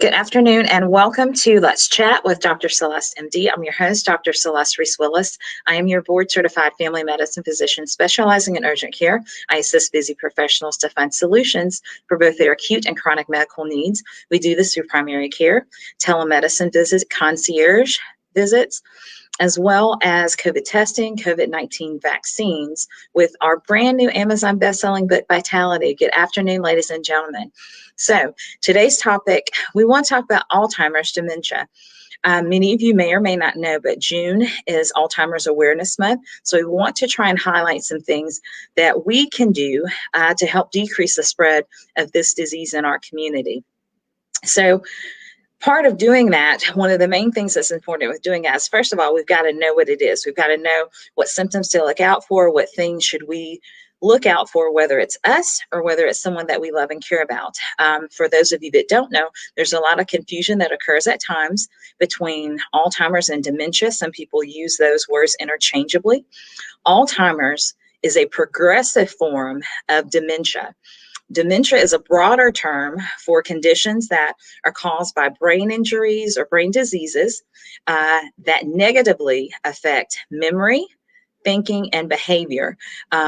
Good afternoon and welcome to Let's Chat with Dr. Celeste, MD. I'm your host, Dr. Celeste Reese-Willis. I am your board-certified family medicine physician specializing in urgent care. I assist busy professionals to find solutions for both their acute and chronic medical needs. We do this through primary care, telemedicine visits, concierge visits, as well as COVID testing, COVID-19 vaccines with our brand new Amazon bestselling book, Vitality. Good afternoon, ladies and gentlemen. So today's topic, we want to talk about Alzheimer's dementia. Many of you may or may not know, but June is Alzheimer's Awareness Month. So we want to try and highlight some things that we can do to help decrease the spread of this disease in our community. So part of doing that, one of the main things that's important with doing that is, first of all, we've got to know what it is. We've got to know what symptoms to look out for, what things should we look out for, whether it's us or whether it's someone that we love and care about. For those of you that don't know, there's a lot of confusion that occurs at times between Alzheimer's and dementia. Some people use those words interchangeably. Alzheimer's is a progressive form of dementia. Dementia is a broader term for conditions that are caused by brain injuries or brain diseases that negatively affect memory, thinking, and behavior.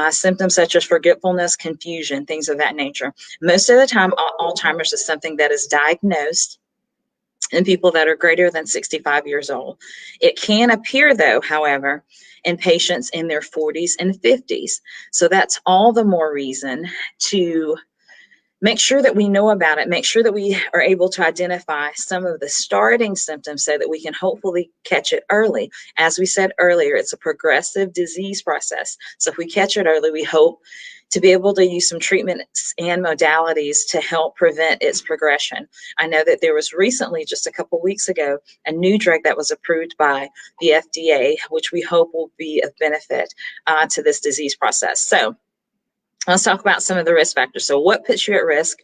Symptoms such as forgetfulness, confusion, things of that nature. Most of the time, Alzheimer's is something that is diagnosed in people that are greater than 65 years old. It can appear, though, however, in patients in their 40s and 50s. So that's all the more reason to make sure that we know about it, make sure that we are able to identify some of the starting symptoms so that we can hopefully catch it early. As we said earlier, it's a progressive disease process. So if we catch it early, we hope to be able to use some treatments and modalities to help prevent its progression. I know that there was recently, just a couple weeks ago, a new drug that was approved by the FDA, which we hope will be of benefit to this disease process. So let's talk about some of the risk factors. So what puts you at risk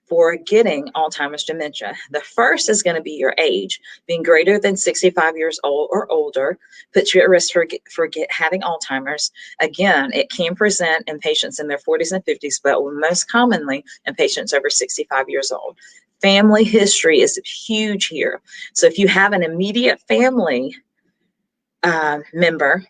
for getting Alzheimer's dementia? The first is going to be your age. Being greater than 65 years old or older puts you at risk for having Alzheimer's. Again, it can present in patients in their 40s and 50s, but most commonly in patients over 65 years old. Family history is huge here. So if you have an immediate family member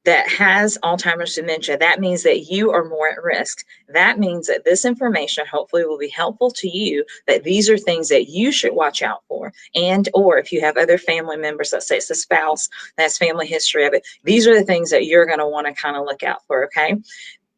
that has Alzheimer's dementia, that means that you are more at risk. That means that this information hopefully will be helpful to you, that these are things that you should watch out for. And, or if you have other family members, let's say it's a spouse that has family history of it, these are the things that you're going to want to kind of look out for, okay?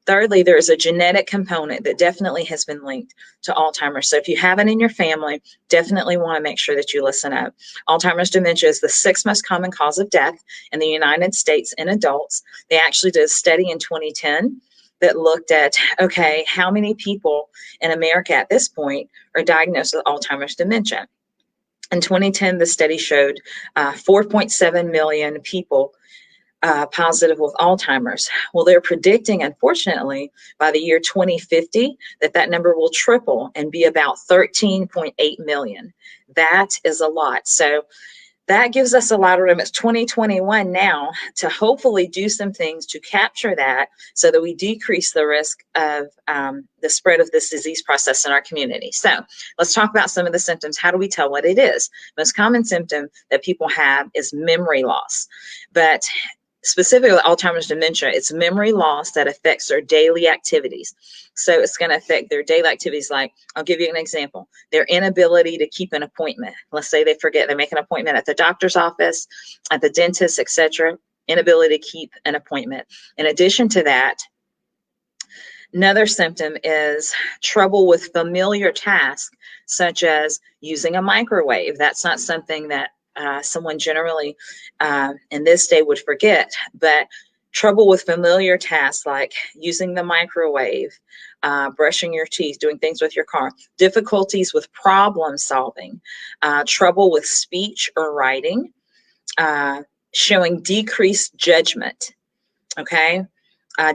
Thirdly, there is a genetic component that definitely has been linked to Alzheimer's. So if you have it in your family, definitely want to make sure that you listen up. Alzheimer's dementia is the 6th most common cause of death in the United States in adults. They actually did a study in 2010 that looked at, okay, how many people in America at this point are diagnosed with Alzheimer's dementia? In 2010, the study showed 4.7 million people positive with Alzheimer's. Well, they're predicting, unfortunately, by the year 2050, that number will triple and be about 13.8 million. That is a lot. So that gives us a lot of room. It's 2021 now to hopefully do some things to capture that so that we decrease the risk of the spread of this disease process in our community. So let's talk about some of the symptoms. How do we tell what it is? Most common symptom that people have is memory loss. But specifically with Alzheimer's dementia, it's memory loss that affects their daily activities. So it's going to affect their daily activities. Like, I'll give you an example, their inability to keep an appointment. Let's say they forget, they make an appointment at the doctor's office, at the dentist, etc. Inability to keep an appointment. In addition to that, another symptom is trouble with familiar tasks, such as using a microwave. That's not something that someone generally in this day would forget, but trouble with familiar tasks like using the microwave, brushing your teeth, doing things with your car, difficulties with problem solving, trouble with speech or writing, showing decreased judgment, okay?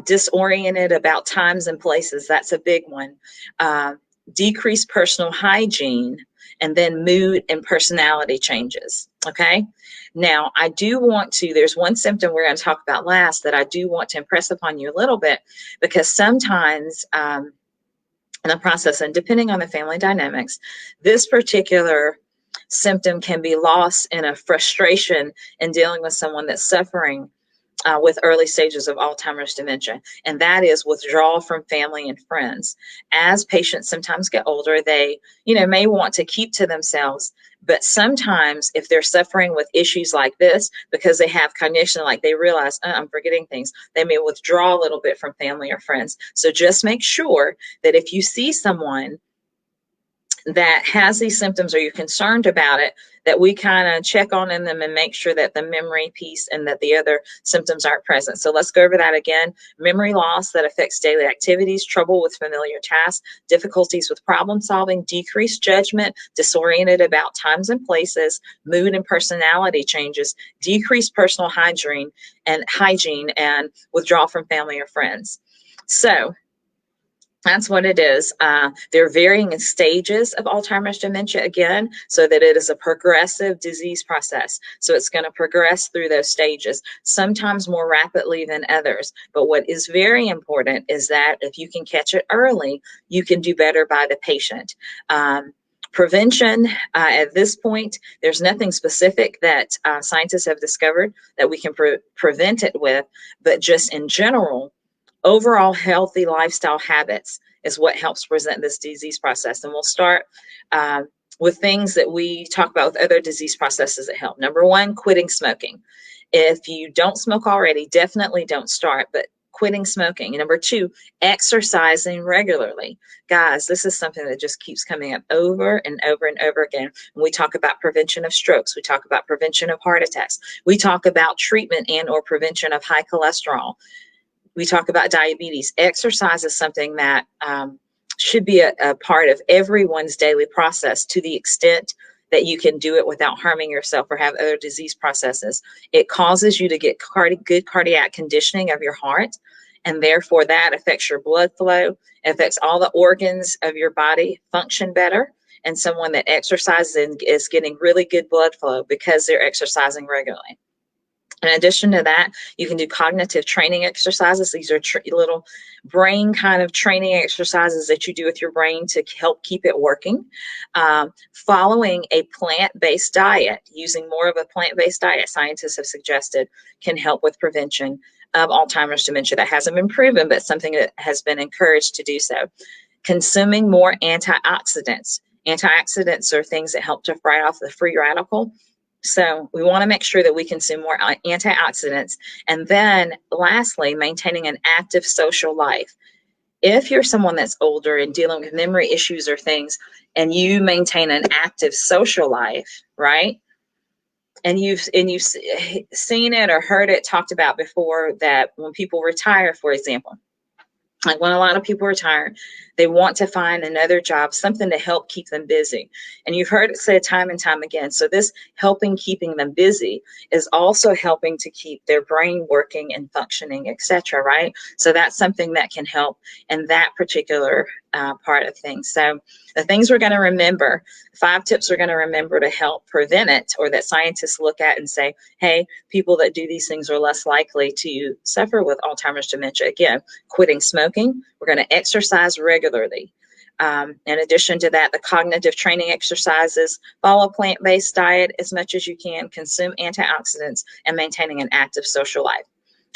Disoriented about times and places, that's a big one. Decreased personal hygiene, and then mood and personality changes, okay? Now, I do want to, there's one symptom we're going to talk about last that I do want to impress upon you a little bit, because sometimes in the process, and depending on the family dynamics, this particular symptom can be lost in a frustration in dealing with someone that's suffering with early stages of Alzheimer's dementia, and that is withdrawal from family and friends. As patients sometimes get older, they, may want to keep to themselves, but sometimes if they're suffering with issues like this, because they have cognition, like they realize, I'm forgetting things, they may withdraw a little bit from family or friends. So just make sure that if you see someone that has these symptoms or you're concerned about it, that we kind of check on in them and make sure that the memory piece and that the other symptoms aren't present. So let's go over that again. Memory loss that affects daily activities, trouble with familiar tasks, difficulties with problem solving, decreased judgment, disoriented about times and places, mood and personality changes, decreased personal hygiene and withdrawal from family or friends. So that's what it is. There are varying stages of Alzheimer's dementia again, so that it is a progressive disease process. So it's going to progress through those stages, sometimes more rapidly than others. But what is very important is that if you can catch it early, you can do better by the patient. Prevention, at this point, there's nothing specific that scientists have discovered that we can prevent it with, but just in general, overall healthy lifestyle habits is what helps prevent this disease process. And we'll start with things that we talk about with other disease processes that help. Number one, quitting smoking. If you don't smoke already, definitely don't start, but quitting smoking. And number two, exercising regularly. Guys, this is something that just keeps coming up over and over and over again. When we talk about prevention of strokes, we talk about prevention of heart attacks, we talk about treatment and or prevention of high cholesterol. We talk about diabetes. Exercise is something that should be a part of everyone's daily process to the extent that you can do it without harming yourself or have other disease processes. It causes you to get good cardiac conditioning of your heart, and therefore that affects your blood flow, affects all the organs of your body function better. And someone that exercises and is getting really good blood flow because they're exercising regularly. In addition to that, you can do cognitive training exercises. These are little brain kind of training exercises that you do with your brain to help keep it working. Following a plant-based diet, using more of a plant-based diet, scientists have suggested, can help with prevention of Alzheimer's dementia. That hasn't been proven, but something that has been encouraged to do so. Consuming more antioxidants. Antioxidants are things that help to fight off the free radical. So we want to make sure that we consume more antioxidants. And then lastly, maintaining an active social life. If you're someone that's older and dealing with memory issues or things, and you maintain an active social life, right? And you've seen it or heard it talked about before, that when people retire, for example, like when a lot of people retire, they want to find another job, something to help keep them busy. And you've heard it said time and time again. So this keeping them busy is also helping to keep their brain working and functioning, etc. Right? So that's something that can help in that particular part of things. So the things we're going to remember, 5 tips we're going to remember to help prevent it, or that scientists look at and say, hey, people that do these things are less likely to suffer with Alzheimer's dementia. Again, quitting smoking. We're going to exercise regularly. In addition to that, the cognitive training exercises, follow a plant-based diet as much as you can, consume antioxidants, and maintaining an active social life.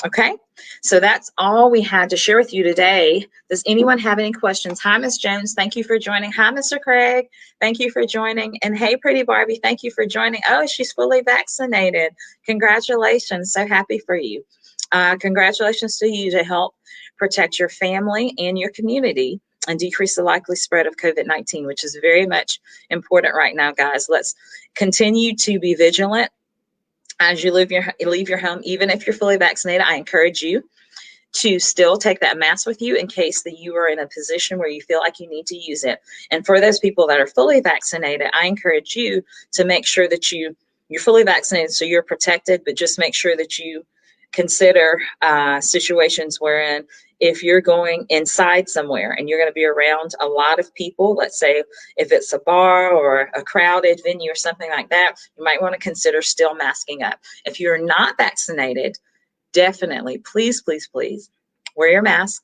Okay, so that's all we had to share with you today. Does anyone have any questions? Hi, Ms. Jones. Thank you for joining. Hi, Mr. Craig. Thank you for joining. And hey, Pretty Barbie, thank you for joining. Oh, she's fully vaccinated. Congratulations. So happy for you. Congratulations to you to help protect your family and your community and decrease the likely spread of COVID-19, which is very much important right now, guys. Let's continue to be vigilant as you leave your home. Even if you're fully vaccinated, I encourage you to still take that mask with you in case that you are in a position where you feel like you need to use it. And for those people that are fully vaccinated, I encourage you to make sure that you're fully vaccinated so you're protected, but just make sure that you consider situations wherein if you're going inside somewhere and you're going to be around a lot of people, let's say if it's a bar or a crowded venue or something like that, you might want to consider still masking up. If you're not vaccinated, definitely, please, please, please wear your mask.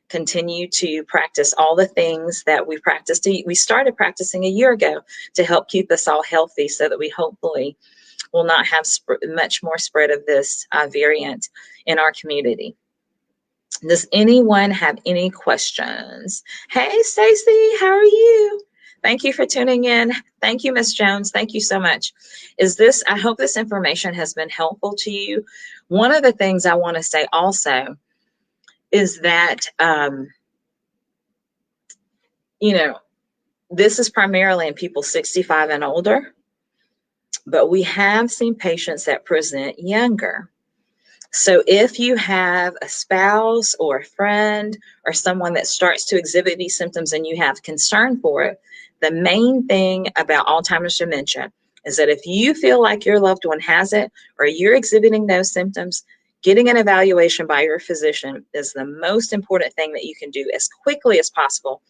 continue to practice all the things that we practiced. We started practicing a year ago to help keep us all healthy so that we hopefully will not have much more spread of this variant in our community. Does anyone have any questions? Hey, Stacy, how are you? Thank you for tuning in. Thank you, Ms. Jones. Thank you so much. I hope this information has been helpful to you. One of the things I want to say also is that, this is primarily in people 65 and older, but we have seen patients that present younger. So if you have a spouse or a friend or someone that starts to exhibit these symptoms and you have concern for it, the main thing about Alzheimer's dementia is that if you feel like your loved one has it or you're exhibiting those symptoms, getting an evaluation by your physician is the most important thing that you can do as quickly as possible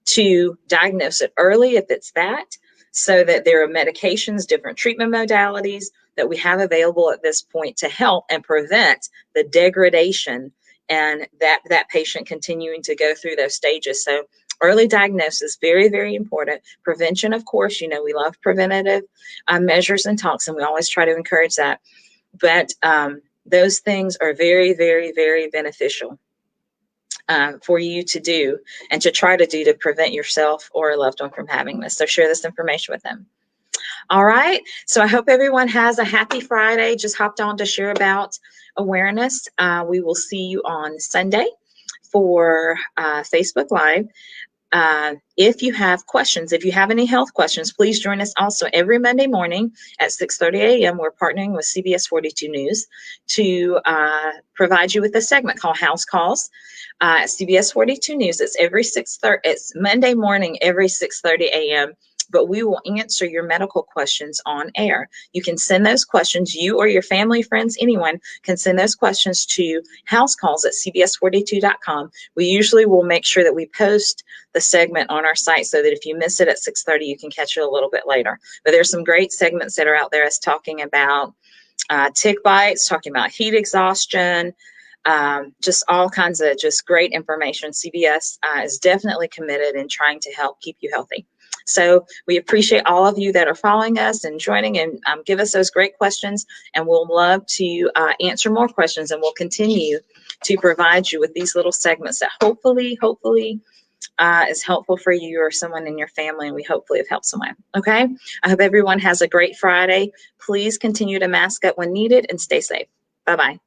to diagnose it early if it's that, so that there are medications, different treatment modalities that we have available at this point to help and prevent the degradation and that patient continuing to go through those stages. So early diagnosis, very, very important. Prevention, of course, we love preventative measures and talks, and we always try to encourage that. But those things are very, very, very beneficial for you to do and to try to do to prevent yourself or a loved one from having this. So share this information with them. All right. So I hope everyone has a happy Friday. Just hopped on to share about awareness. We will see you on Sunday for Facebook Live. If you have questions, if you have any health questions, please join us also every Monday morning at 6:30 a.m. We're partnering with CBS 42 News to provide you with a segment called House Calls. CBS 42 News. It's Monday morning every 6:30 a.m. But we will answer your medical questions on air. You can send those questions, you or your family, friends, anyone can send those questions to housecalls@cbs42.com. We usually will make sure that we post the segment on our site so that if you miss it at 6:30, you can catch it a little bit later. But there's some great segments that are out there as talking about tick bites, talking about heat exhaustion, just all kinds of just great information. CBS is definitely committed in trying to help keep you healthy. So we appreciate all of you that are following us and joining, and give us those great questions, and we'll love to answer more questions, and we'll continue to provide you with these little segments that hopefully is helpful for you or someone in your family, and we hopefully have helped someone. Okay? I hope everyone has a great Friday. Please continue to mask up when needed and stay safe. Bye-bye.